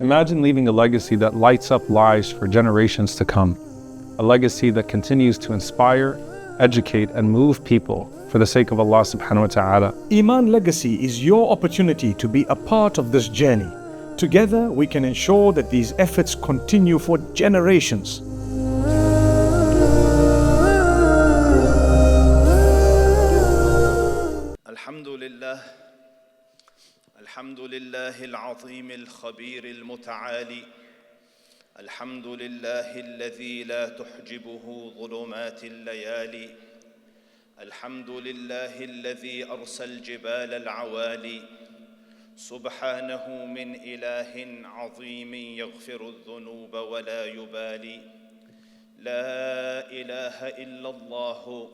Imagine leaving a legacy that lights up lives for generations to come. A legacy that continues to inspire, educate, and move people for the sake of Allah subhanahu wa ta'ala. Eman Legacy is your opportunity to be a part of this journey. Together, we can ensure that these efforts continue for generations. الحمد لله العظيم الخبير المتعالي. الحمد لله الذي لا تحجبه ظلمات الليالي. الحمد لله الذي أرسى الجبال العوالي. سبحانه من إله عظيم يغفر الذنوب ولا يبالي. لا إله إلا الله،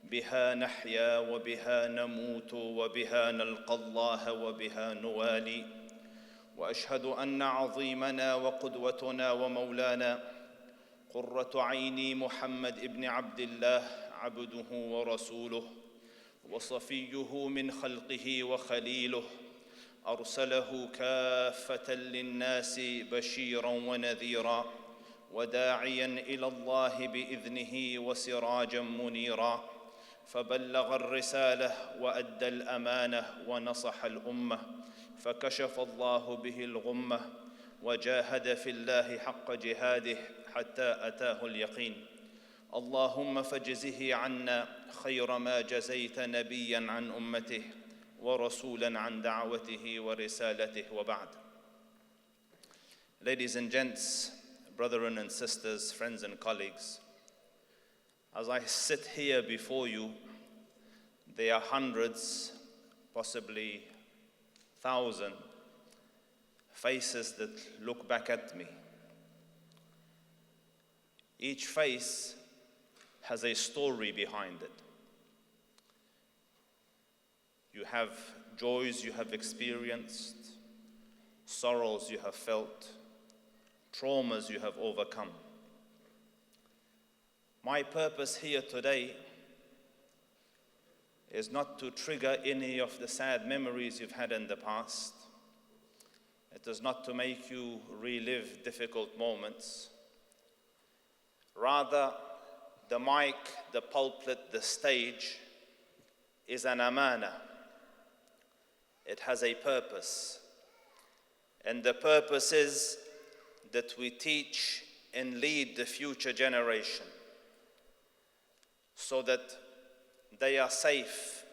بها نحيا وبها نموت وبها نلقى الله وبها نوالي. وأشهد أن عظيمنا وقدوتنا ومولانا قرة عيني محمد ابن عبد الله عبده ورسوله وصفيه من خلقه وخليله، أرسله كافة للناس بشيرا ونذيرا وداعيا إلى الله بإذنه وسراجا منيرا، فبلغ الرسالة وأدى الأمانة ونصح الأمة، فكشف الله به الغمة وجاهد في الله حق جهاده حتى أتاه اليقين. اللهم فاجزه عنا خير ما جزيت نبيا عن أمته ورسولا عن دعوته ورسالته، وبعد. Ladies and gents, brethren and sisters, friends and colleagues, as I sit here before you, there are hundreds, possibly thousands, faces that look back at me. Each face has a story behind it. You have joys you have experienced, sorrows you have felt, traumas you have overcome. My purpose here today is not to trigger any of the sad memories you've had in the past. It is not to make you relive difficult moments. Rather, the mic, the pulpit, the stage is an amana. It has a purpose. And the purpose is that we teach and lead the future generation, so that they are safe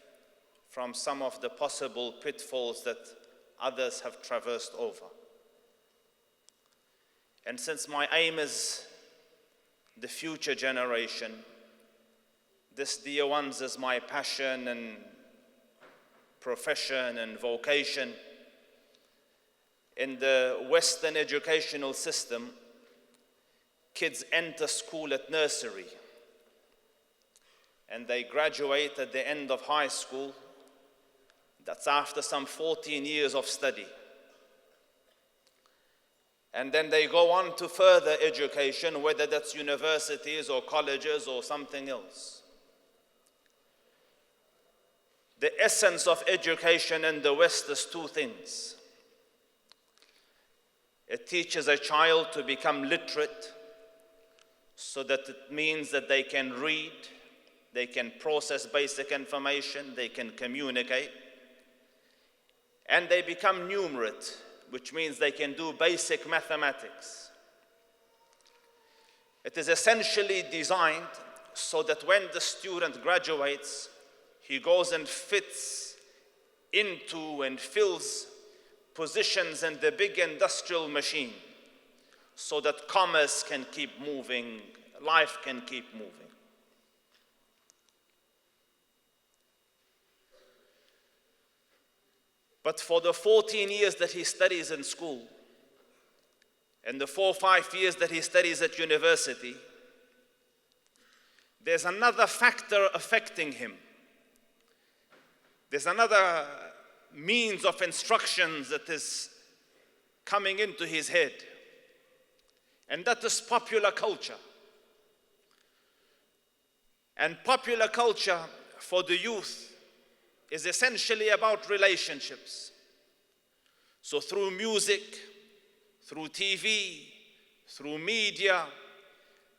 from some of the possible pitfalls that others have traversed over. And since my aim is the future generation, this, dear ones, is my passion and profession and vocation. In the Western educational system, kids enter school at nursery, and they graduate at the end of high school. That's after some 14 years of study. And then they go on to further education, whether that's universities or colleges or something else. The essence of education in the West is two things. It teaches a child to become literate, so that it means that they can read, they can process basic information, they can communicate, and they become numerate, which means they can do basic mathematics. It is essentially designed so that when the student graduates, he goes and fits into and fills positions in the big industrial machine, so that commerce can keep moving, life can keep moving. But for the 14 years that he studies in school, and the 4 or 5 years that he studies at university, there's another factor affecting him. There's another means of instructions that is coming into his head, and that is popular culture. And popular culture for the youth is essentially about relationships. So through music, through TV, through media,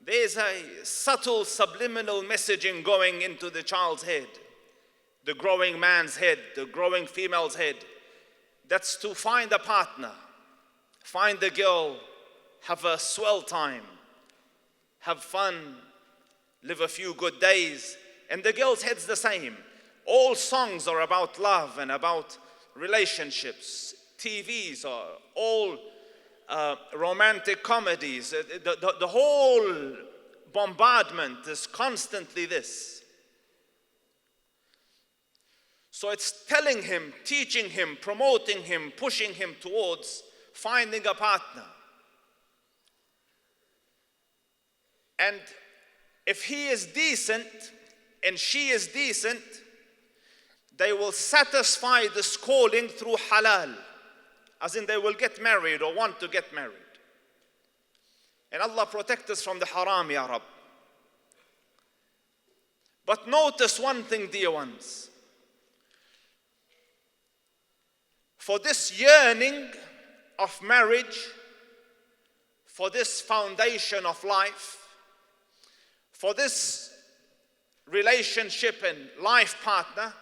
there's a subtle subliminal messaging going into the child's head, the growing man's head, the growing female's head. That's to find a partner, find a girl, have a swell time, have fun, live a few good days. And the girl's head's the same. All songs are about love and about relationships. TVs are all romantic comedies. The whole bombardment is constantly this. So it's telling him, teaching him, promoting him, pushing him towards finding a partner. And if he is decent and she is decent, they will satisfy this calling through halal, as in they will get married or want to get married. And Allah protect us from the haram, Ya Rab. But notice one thing, dear ones. For this yearning of marriage, for this foundation of life, for this relationship and life partner,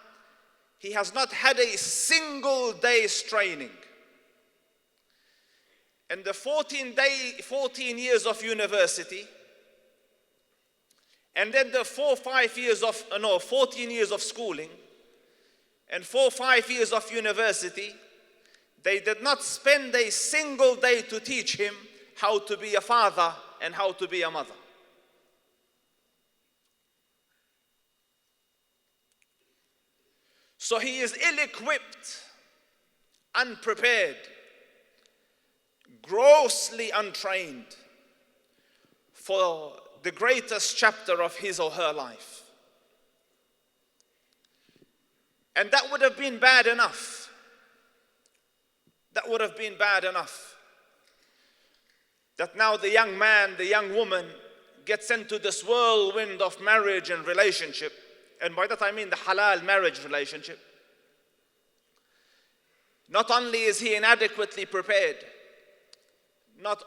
he has not had a single day's training. And the 14 years of university, and then the 14 years of schooling, and 5 years of university, they did not spend a single day to teach him how to be a father and how to be a mother. So he is ill-equipped, unprepared, grossly untrained for the greatest chapter of his or her life. And that would have been bad enough. That would have been bad enough. That now the young man, the young woman gets into this whirlwind of marriage and relationship. And by that I mean the halal marriage relationship. Not only is he inadequately prepared, not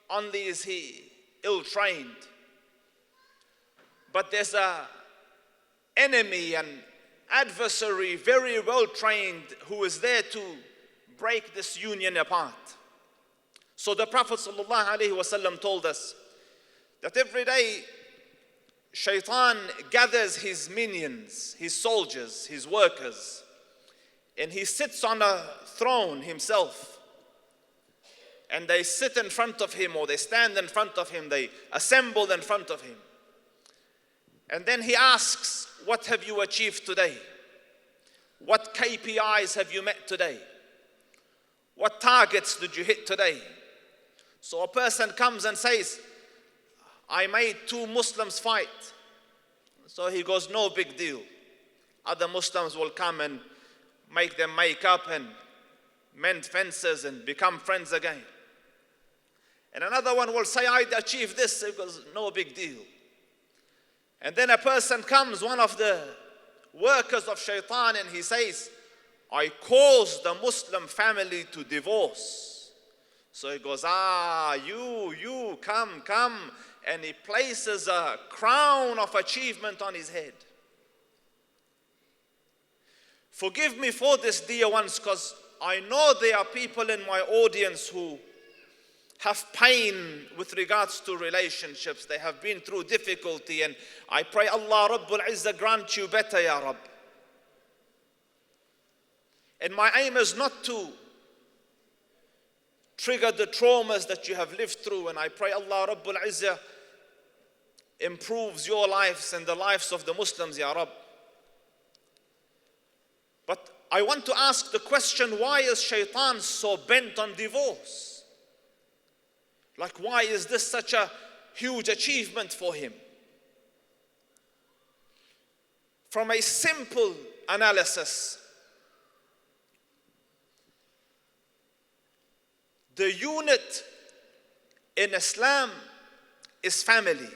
only is he ill-trained, but there's an enemy and adversary, very well-trained, who is there to break this union apart. So the Prophet ﷺ told us that every day Shaitan gathers his minions, his soldiers, his workers, and he sits on a throne himself. And they sit in front of him, or they stand in front of him, they assemble in front of him. And then he asks, what have you achieved today? What KPIs have you met today? What targets did you hit today? So a person comes and says, I made 2 Muslims fight. So he goes, no big deal. Other Muslims will come and make them make up and mend fences and become friends again. And another one will say, I achieved this. He goes, no big deal. And then a person comes, one of the workers of Shaitan, and he says, I caused the Muslim family to divorce. So he goes, you, come. And he places a crown of achievement on his head. Forgive me for this, dear ones, because I know there are people in my audience who have pain with regards to relationships. They have been through difficulty, and I pray Allah Rabbul Izzah grant you better, Ya Rabb. And my aim is not to trigger the traumas that you have lived through, and I pray Allah Rabbul Izzah improves your lives and the lives of the Muslims, Ya Rabb. But I want to ask the question, why is Shaitan so bent on divorce? Like, why is this such a huge achievement for him? From a simple analysis, the unit in Islam is family.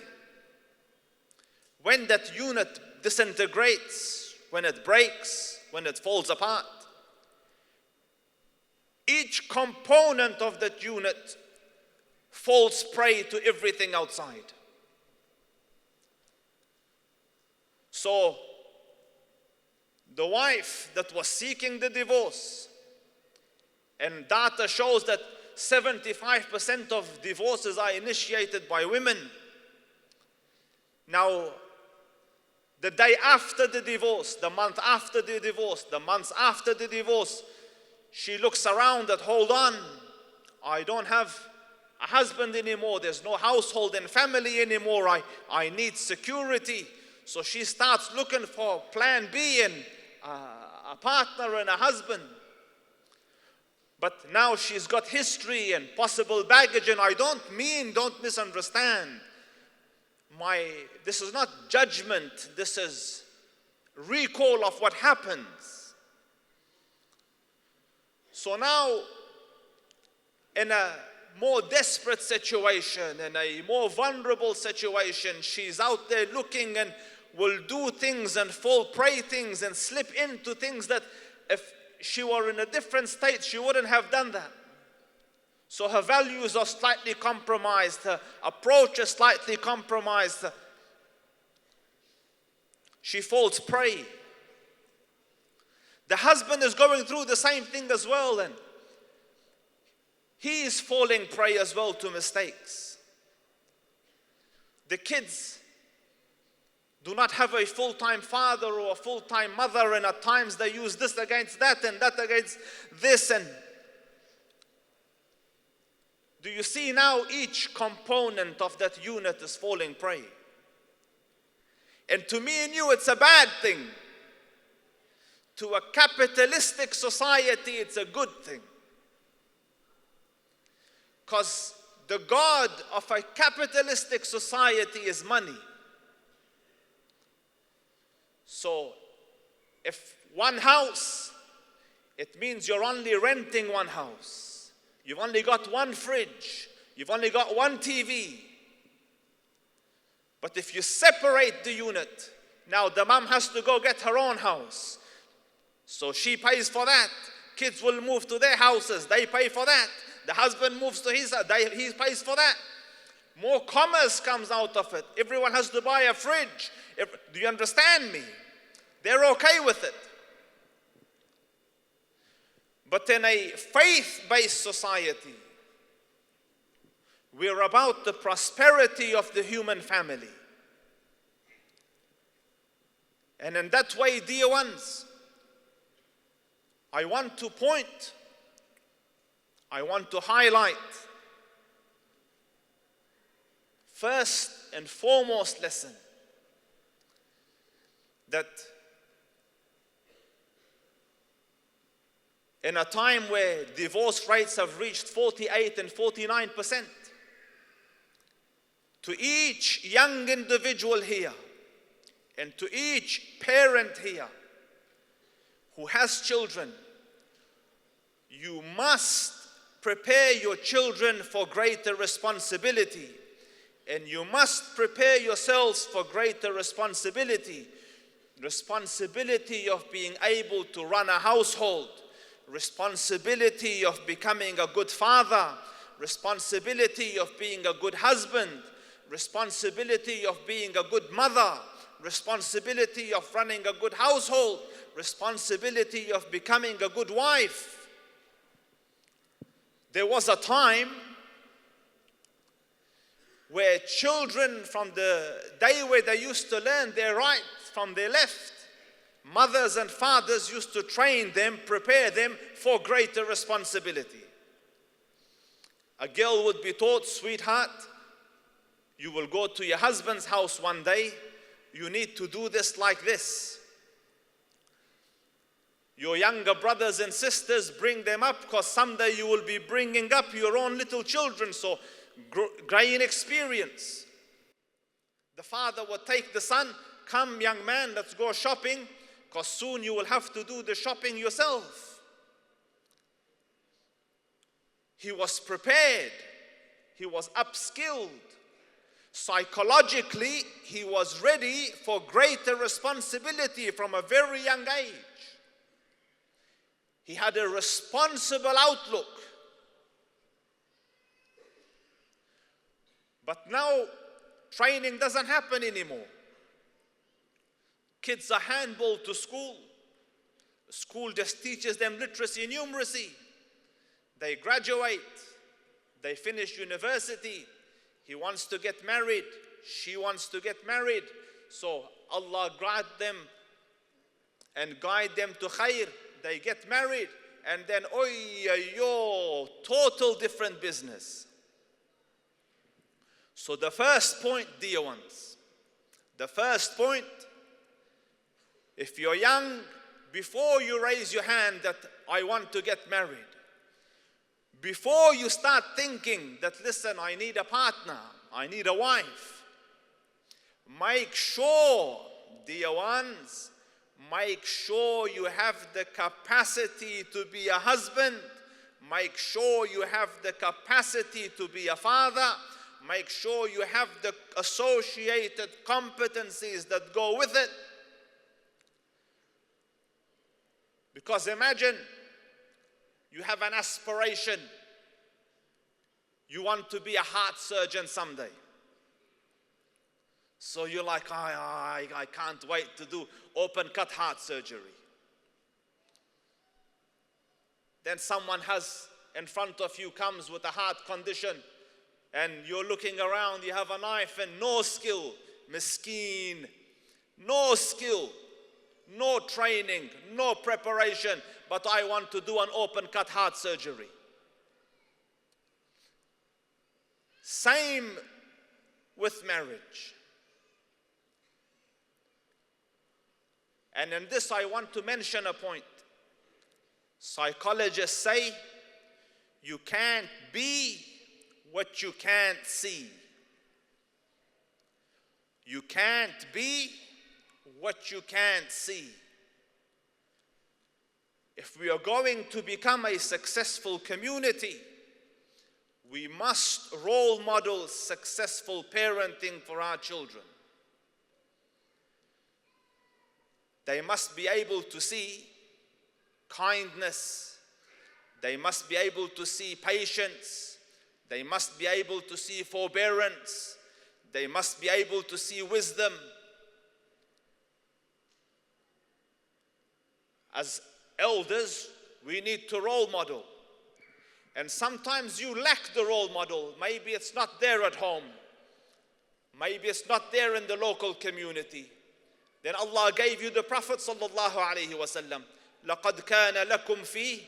When that unit disintegrates, when it breaks, when it falls apart, each component of that unit falls prey to everything outside. So, the wife that was seeking the divorce, and data shows that 75% of divorces are initiated by women. Now, the day after the divorce, the month after the divorce, the months after the divorce, she looks around that, hold on, I don't have a husband anymore, there's no household and family anymore, I need security. So she starts looking for plan B and a partner and a husband. But now she's got history and possible baggage, and don't misunderstand. This is not judgment, this is recall of what happens. So now, in a more desperate situation, in a more vulnerable situation, she's out there looking and will do things and fall prey things and slip into things that if she were in a different state, she wouldn't have done that. So her values are slightly compromised, her approach is slightly compromised. She falls prey. The husband is going through the same thing as well, and he is falling prey as well to mistakes. The kids do not have a full-time father or a full-time mother, and at times they use this against that and that against this. And do you see now each component of that unit is falling prey? And to me and you, it's a bad thing. To a capitalistic society, it's a good thing. Because the God of a capitalistic society is money. So, if one house, it means you're only renting one house. You've only got one fridge. You've only got one TV. But if you separate the unit, now the mom has to go get her own house. So she pays for that. Kids will move to their houses. They pay for that. The husband moves to his house. He pays for that. More commerce comes out of it. Everyone has to buy a fridge. Do you understand me? They're okay with it. But in a faith-based society, we're about the prosperity of the human family. And in that way, dear ones, I want to highlight first and foremost lesson, that in a time where divorce rates have reached 48 and 49%, to each young individual here and to each parent here who has children, you must prepare your children for greater responsibility, and you must prepare yourselves for greater responsibility. Responsibility of being able to run a household, responsibility of becoming a good father, responsibility of being a good husband, responsibility of being a good mother, responsibility of running a good household, responsibility of becoming a good wife. There was a time where children, from the day where they used to learn their right from their left, mothers and fathers used to train them, prepare them for greater responsibility. A girl would be taught, sweetheart, you will go to your husband's house one day, you need to do this like this. Your younger brothers and sisters, bring them up, because someday you will be bringing up your own little children, so gain experience. The father would take the son, come young man, let's go shopping, because soon you will have to do the shopping yourself. He was prepared. He was upskilled. Psychologically, he was ready for greater responsibility from a very young age. He had a responsible outlook. But now, training doesn't happen anymore. Kids are handballed to school. School just teaches them literacy and numeracy. They graduate. They finish university. He wants to get married. She wants to get married. So Allah guide them and guide them to khair. They get married. And then, total different business. So the first point, dear ones, the first point, if you're young, before you raise your hand that I want to get married, before you start thinking that, listen, I need a partner, I need a wife, make sure, dear ones, make sure you have the capacity to be a husband, make sure you have the capacity to be a father, make sure you have the associated competencies that go with it. Because imagine you have an aspiration. You want to be a heart surgeon someday. So you're like, I can't wait to do open cut heart surgery. Then someone has in front of you comes with a heart condition, and you're looking around, you have a knife and no skill, miskeen, no skill, no training, no preparation, but I want to do an open cut heart surgery. Same with marriage. And in this I want to mention a point. Psychologists say you can't be what you can't see. You can't be what you can't see. If we are going to become a successful community, we must role model successful parenting for our children. They must be able to see kindness. They must be able to see patience. They must be able to see forbearance. They must be able to see wisdom. As elders, we need to role model. And sometimes you lack the role model. Maybe it's not there at home. Maybe it's not there in the local community. Then Allah gave you the Prophet sallallahu alaihi wasallam. لَقَدْ كَانَ لَكُمْ فِي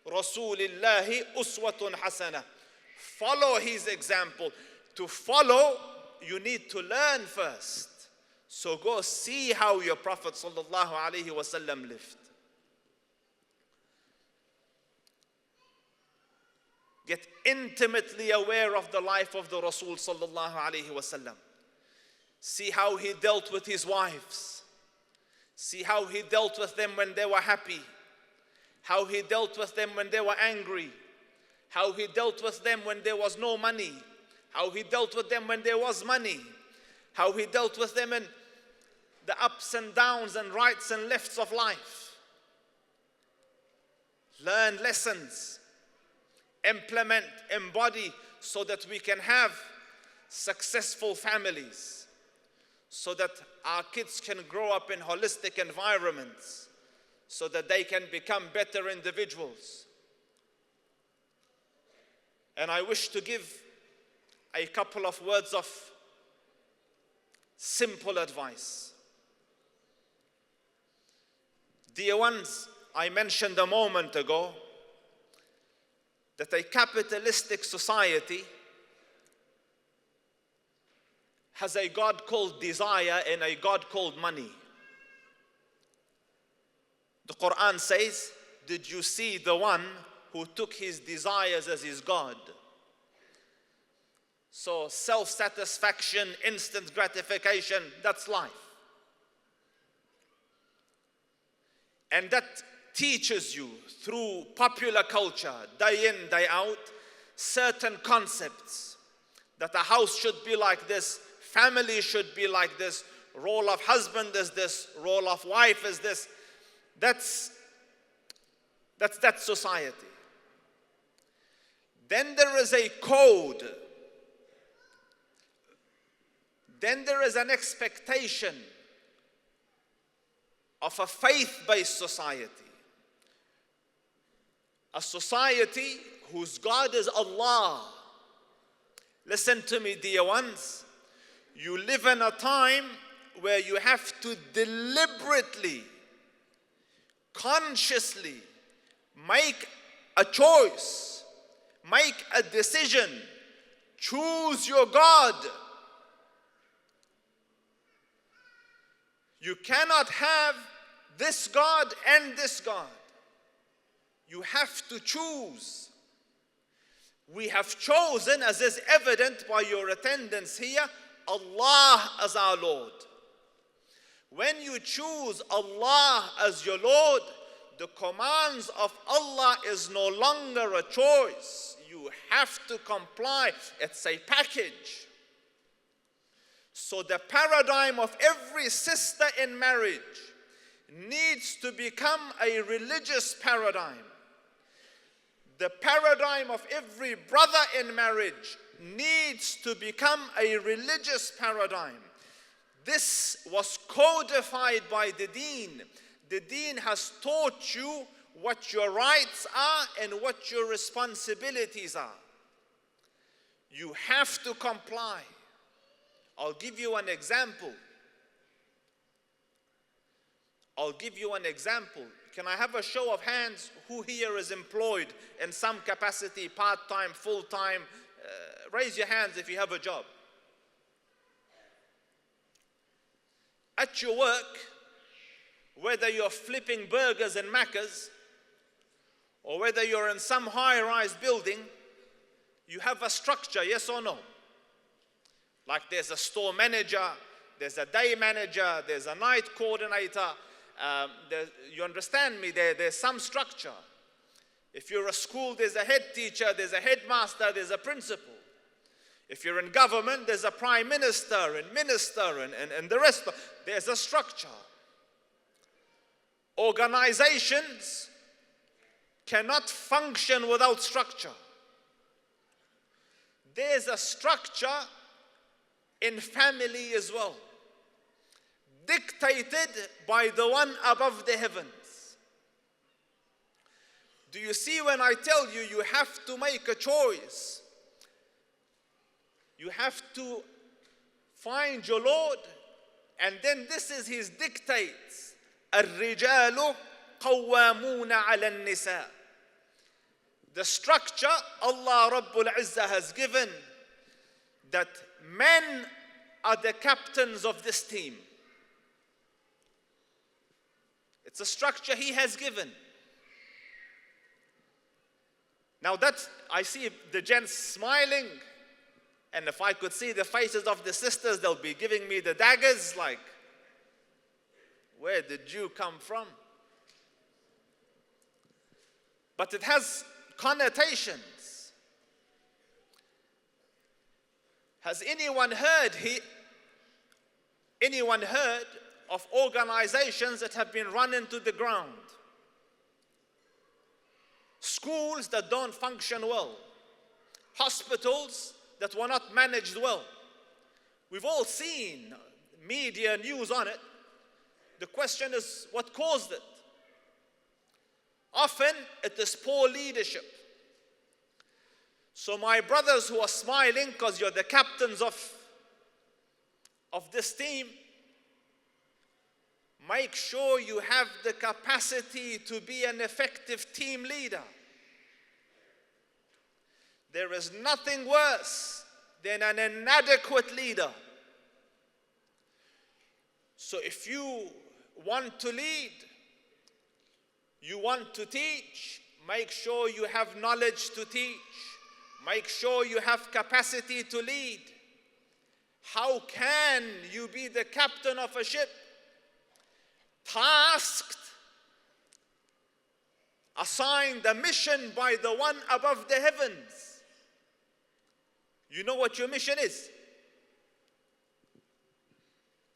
رَسُولِ اللَّهِ أُسْوَةٌ حَسَنَةٌ. Follow his example. To follow, you need to learn first. So go see how your Prophet sallallahu alaihi wasallam lived. Get intimately aware of the life of the Rasul sallallahu alaihi wasallam. See how he dealt with his wives. See how he dealt with them when they were happy. How he dealt with them when they were angry. How he dealt with them when there was no money. How he dealt with them when there was money. How he dealt with them in the ups and downs and rights and lefts of life. Learn lessons. Implement, embody, so that we can have successful families, so that our kids can grow up in holistic environments, so that they can become better individuals. And I wish to give a couple of words of simple advice. Dear ones, I mentioned a moment ago that a capitalistic society has a God called desire and a God called money. The Quran says, did you see the one who took his desires as his God? So self-satisfaction, instant gratification, that's life. And that teaches you through popular culture, day in, day out, certain concepts that a house should be like this, family should be like this, role of husband is this, role of wife is this. That's that society. Then there is a code then there is an expectation of a faith-based society. A society whose God is Allah. Listen to me, dear ones. You live in a time where you have to deliberately, consciously make a choice, make a decision, choose your God. You cannot have this God and this God. You have to choose. We have chosen, as is evident by your attendance here, Allah as our Lord. When you choose Allah as your Lord, the commands of Allah is no longer a choice. You have to comply. It's a package. So the paradigm of every sister in marriage needs to become a religious paradigm. The paradigm of every brother in marriage needs to become a religious paradigm. This was codified by the Deen. The Deen has taught you what your rights are and what your responsibilities are. You have to comply. I'll give you an example. Can I have a show of hands who here is employed in some capacity, part-time, full-time? Raise your hands if you have a job. At your work, whether you're flipping burgers and Maccas, or whether you're in some high-rise building, you have a structure, yes or no? Like there's a store manager, there's a day manager, there's a night coordinator. You understand me? There's some structure. If you're a school, there's a head teacher, there's a headmaster, there's a principal. If you're in government, there's a prime minister and minister and the rest. There's a structure. Organizations cannot function without structure. There's a structure in family as well, dictated by the one above the heavens. Do you see when I tell you, you have to make a choice? You have to find your Lord, and then this is his dictates. الرجال قوامون على النساء. The structure Allah Rabbul Izzah has given, that men are the captains of this team. It's a structure he has given. Now that I see the gents smiling, and if I could see the faces of the sisters, they'll be giving me the daggers like, where did you come from? But it has connotations. Has anyone heard of organizations that have been run into the ground? Schools that don't function well. Hospitals that were not managed well. We've all seen media news on it. The question is, what caused it? Often it is poor leadership. So my brothers who are smiling because you're the captains of this team, make sure you have the capacity to be an effective team leader. There is nothing worse than an inadequate leader. So if you want to lead, you want to teach, make sure you have knowledge to teach. Make sure you have capacity to lead. How can you be the captain of a ship, tasked, assigned a mission by the one above the heavens? You know what your mission is?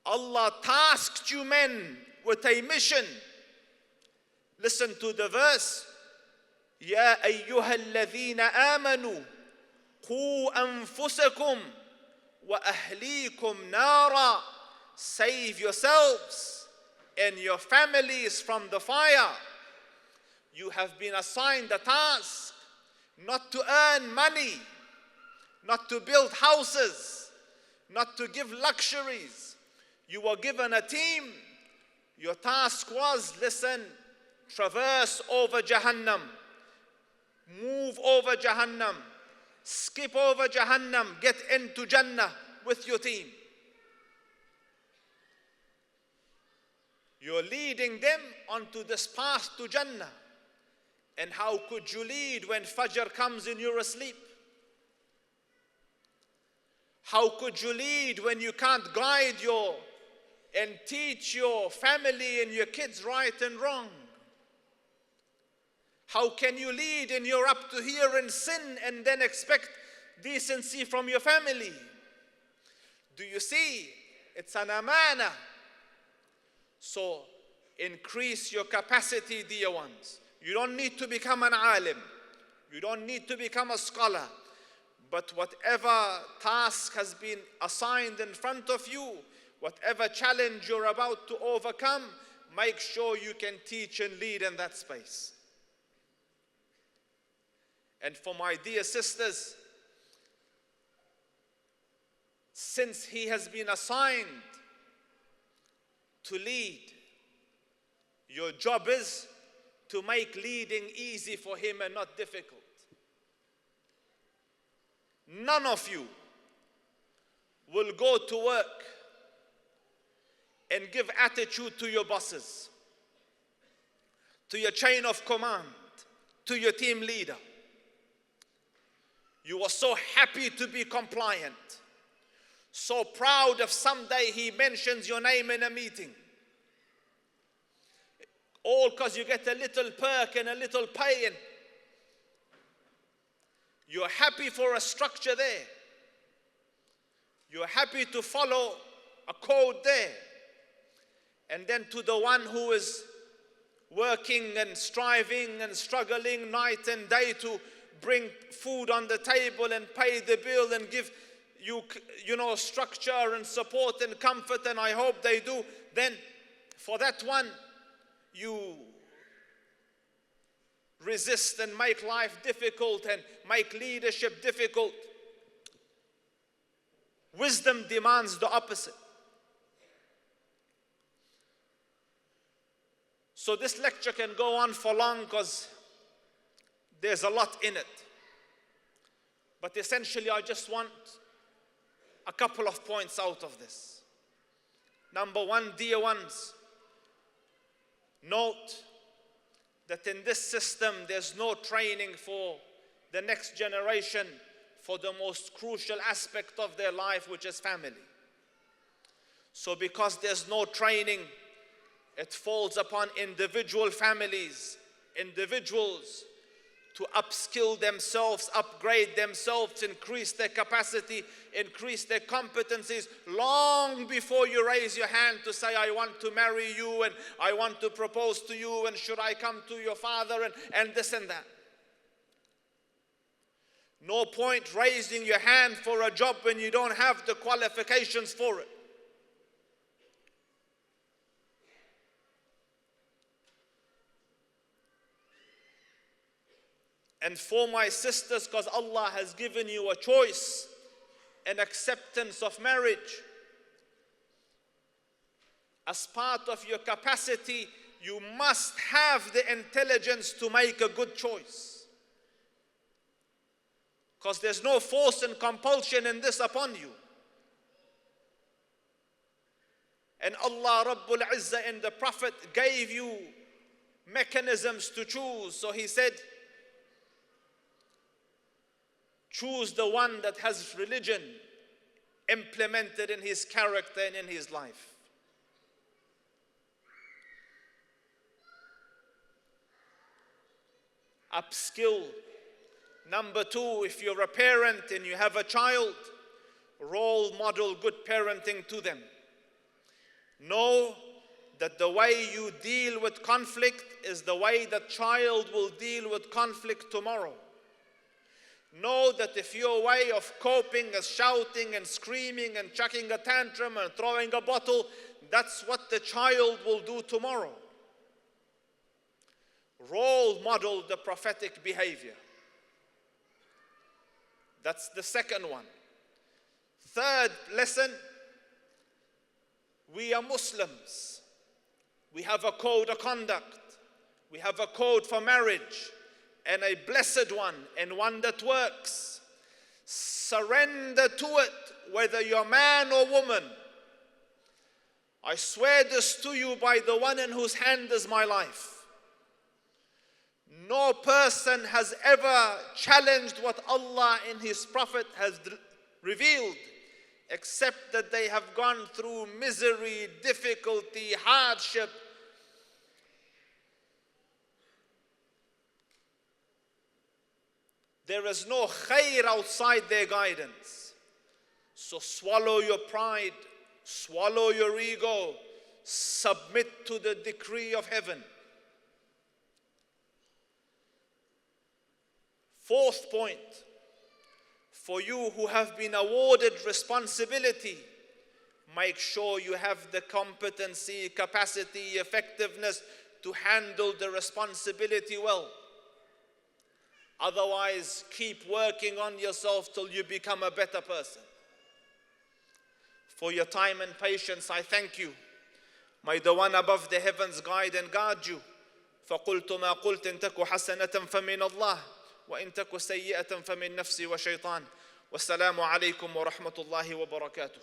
Allah tasked you men with a mission. Listen to the verse. يا أيها الذين آمنوا قوا أنفسكم وَأَهْلِيكُمْ نَارًا. Save yourselves and your families from the fire. You have been assigned a task not to earn money, not to build houses, not to give luxuries. You were given a team. Your task was, listen, traverse over Jahannam, move over Jahannam, skip over Jahannam, get into Jannah with your team. You're leading them onto this path to Jannah. And how could you lead when Fajr comes and you're asleep? How could you lead when you can't guide and teach your family and your kids right and wrong? How can you lead and you're up to here in sin and then expect decency from your family? Do you see? It's an amana. So increase your capacity, dear ones. You don't need to become an alim. You don't need to become a scholar. But whatever task has been assigned in front of you, whatever challenge you're about to overcome, make sure you can teach and lead in that space. And for my dear sisters, since he has been assigned to lead, your job is to make leading easy for him and not difficult. None of you will go to work and give attitude to your bosses, to your chain of command, to your team leader. You are so happy to be compliant, so proud if someday he mentions your name in a meeting. All because you get a little perk and a little pay, and you're happy for a structure there. You're happy to follow a code there. And then to the one who is working and striving and struggling night and day to bring food on the table and pay the bill and give you, structure and support and comfort, and I hope they do, then for that one, you resist and make life difficult and make leadership difficult. Wisdom demands the opposite. So this lecture can go on for long because there's a lot in it. But essentially, I just want a couple of points out of this. Number one, dear ones, note that in this system, there's no training for the next generation for the most crucial aspect of their life, which is family. So because there's no training, it falls upon individual families, individuals, to upskill themselves, upgrade themselves, increase their capacity, increase their competencies long before you raise your hand to say, I want to marry you and I want to propose to you and should I come to your father and this and that. No point raising your hand for a job when you don't have the qualifications for it. And for my sisters, because Allah has given you a choice and acceptance of marriage, as part of your capacity, you must have the intelligence to make a good choice. Because there's no force and compulsion in this upon you. And Allah Rabbul Izzah and the Prophet gave you mechanisms to choose. So he said, choose the one that has religion implemented in his character and in his life. Upskill. Number two, if you're a parent and you have a child, role model good parenting to them. Know that the way you deal with conflict is the way the child will deal with conflict tomorrow. Know that if your way of coping is shouting and screaming and chucking a tantrum and throwing a bottle, that's what the child will do tomorrow. Role model the prophetic behavior. That's the second one. Third lesson, we are Muslims. We have a code of conduct. We have a code for marriage, and a blessed one, and one that works. Surrender to it, whether you're man or woman. I swear this to you by the one in whose hand is my life. No person has ever challenged what Allah in His Prophet has revealed, except that they have gone through misery, difficulty, hardship. There is no khair outside their guidance. So swallow your pride, swallow your ego, submit to the decree of heaven. Fourth point, for you who have been awarded responsibility, make sure you have the competency, capacity, effectiveness to handle the responsibility well. Otherwise, keep working on yourself till you become a better person. For your time and patience, I thank you. May the one above the heavens guide and guard you. فَقُلْتُ مَا قُلْتِ إِن تَكُ حَسَنَةً فَمِنَ اللَّهِ وَإِن تَكُ سَيِّئَةً فَمِن نَفْسِي وَشَيْطَانٍ وَالسَّلَامُ عَلَيْكُمْ وَرَحْمَةُ اللَّهِ وَبَرَكَاتُهُ.